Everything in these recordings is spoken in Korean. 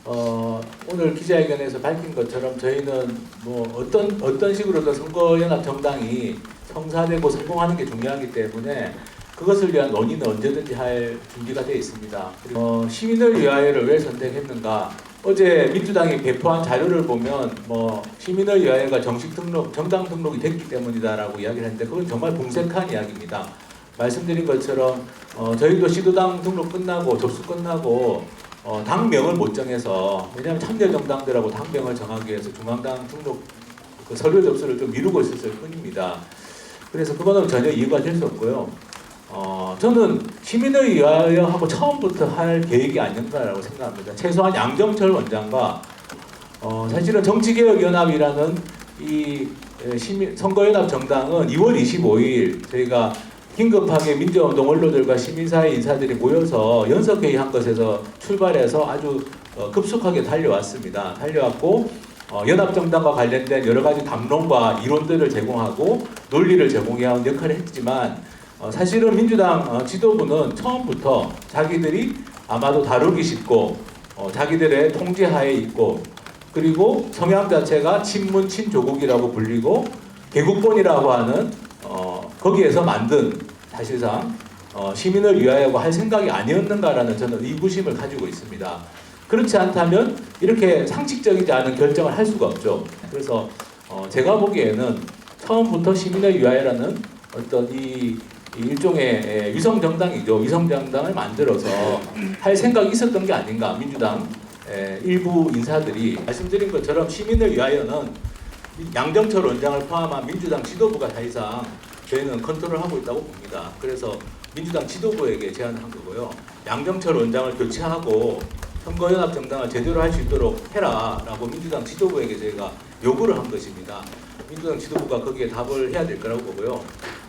오늘 기자회견에서 밝힌 것처럼 저희는 뭐 어떤 식으로든 선거연합 정당이 성사되고 성공하는 게 중요하기 때문에 그것을 위한 논의는 언제든지 할 준비가 되어 있습니다. 그리고 시민을 위하여를 왜 선택했는가? 어제 민주당이 배포한 자료를 보면 시민을 위하여가 정식 등록, 정당 등록이 됐기 때문이다라고 이야기를 했는데 그건 정말 공색한 이야기입니다. 말씀드린 것처럼 저희도 시도당 등록 끝나고 접수 끝나고 당명을 못 정해서, 왜냐하면 참여정당들하고 당명을 정하기 위해서 중앙당 등록 그 서류 접수를 좀 미루고 있었을 뿐입니다. 그래서 그거는 전혀 이유가 될 수 없고요. 저는 시민을 위하여 하고 처음부터 할 계획이 아닌가라고 생각합니다. 최소한 양정철 원장과 사실은 정치개혁연합이라는 이 선거연합 정당은 2월 25일 저희가 긴급하게 민주운동 원로들과 시민사회 인사들이 모여서 연석회의한 것에서 출발해서 아주 급속하게 달려왔습니다. 달려왔고 연합정당과 관련된 여러 가지 담론과 이론들을 제공하고 논리를 제공해야 하는 역할을 했지만 사실은 민주당 지도부는 처음부터 자기들이 아마도 다루기 쉽고 자기들의 통제하에 있고 그리고 성향 자체가 친문 친조국이라고 불리고 개국본이라고 하는 거기에서 만든 사실상 시민을 위하여고 할 생각이 아니었는가라는 저는 의구심을 가지고 있습니다. 그렇지 않다면 이렇게 상식적이지 않은 결정을 할 수가 없죠. 그래서 제가 보기에는 처음부터 시민을 위하여라는 어떤 이 일종의 위성정당이죠. 위성정당을 만들어서 할 생각이 있었던 게 아닌가. 민주당 일부 인사들이 말씀드린 것처럼 시민을 위하여는 양정철 원장을 포함한 민주당 지도부가 사실상 저희는 컨트롤하고 있다고 봅니다. 그래서 민주당 지도부에게 제안한 거고요. 양정철 원장을 교체하고 선거연합 정당을 제대로 할 수 있도록 해라라고 민주당 지도부에게 저희가 요구를 한 것입니다. 민주당 지도부가 거기에 답을 해야 될 거라고 보고요.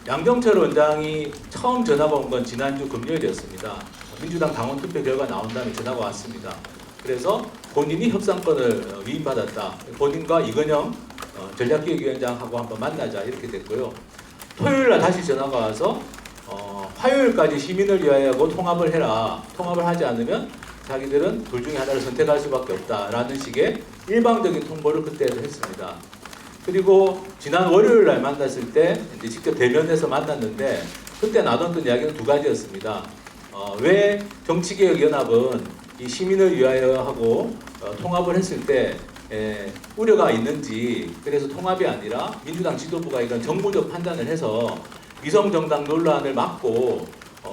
양정철 원장이 처음 전화가 온 건 지난주 금요일이었습니다. 민주당 당원 투표 결과 나온 다음에 전화가 왔습니다. 그래서 본인이 협상권을 위임받았다. 본인과 이건영 전략기획위원장하고 한번 만나자 이렇게 됐고요. 토요일날 다시 전화가 와서 화요일까지 시민을 위하여고 통합을 해라. 통합을 하지 않으면 자기들은 둘 중에 하나를 선택할 수밖에 없다라는 식의 일방적인 통보를 그때도 했습니다. 그리고 지난 월요일날 만났을 때 이제 직접 대면해서 만났는데 그때 나눴던 이야기는 두 가지였습니다. 왜 정치개혁연합은 이 시민을 위하여 하고 통합을 했을 때 우려가 있는지, 그래서 통합이 아니라 민주당 지도부가 이런 정무적 판단을 해서 위성정당 논란을 막고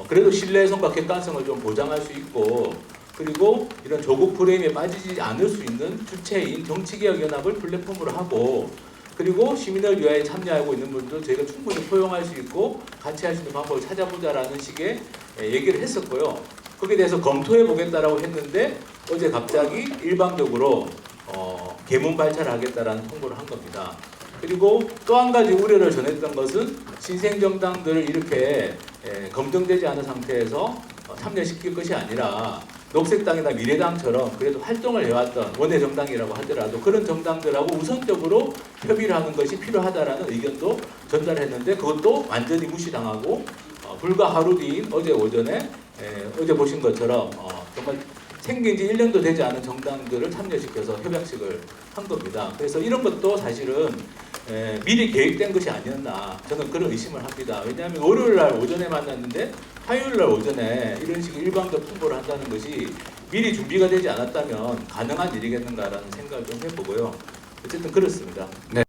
그래도 신뢰성과 객관성을 좀 보장할 수 있고 그리고 이런 조국 프레임에 빠지지 않을 수 있는 주체인 정치개혁연합을 플랫폼으로 하고 그리고 시민을 위하여 참여하고 있는 분들 저희가 충분히 포용할 수 있고 같이 할 수 있는 방법을 찾아보자라는 식의 얘기를 했었고요. 거기에 대해서 검토해 보겠다라고 했는데 어제 갑자기 일방적으로 개문 발차를 하겠다라는 통보를 한 겁니다. 그리고 또 한 가지 우려를 전했던 것은 신생정당들을 이렇게 검증되지 않은 상태에서 참여시킬 것이 아니라 녹색당이나 미래당처럼 그래도 활동을 해왔던 원내 정당이라고 하더라도 그런 정당들하고 우선적으로 협의를 하는 것이 필요하다라는 의견도 전달했는데 그것도 완전히 무시당하고 불과 하루 뒤인 어제 오전에 어제 보신 것처럼 정말 생긴 지 1년도 되지 않은 정당들을 참여시켜서 협약식을 한 겁니다. 그래서 이런 것도 사실은 미리 계획된 것이 아니었나 저는 그런 의심을 합니다. 왜냐하면 월요일날 오전에 만났는데 화요일날 오전에 이런 식의 일방적 통보를 한다는 것이 미리 준비가 되지 않았다면 가능한 일이겠는가라는 생각을 좀 해보고요. 어쨌든 그렇습니다. 네.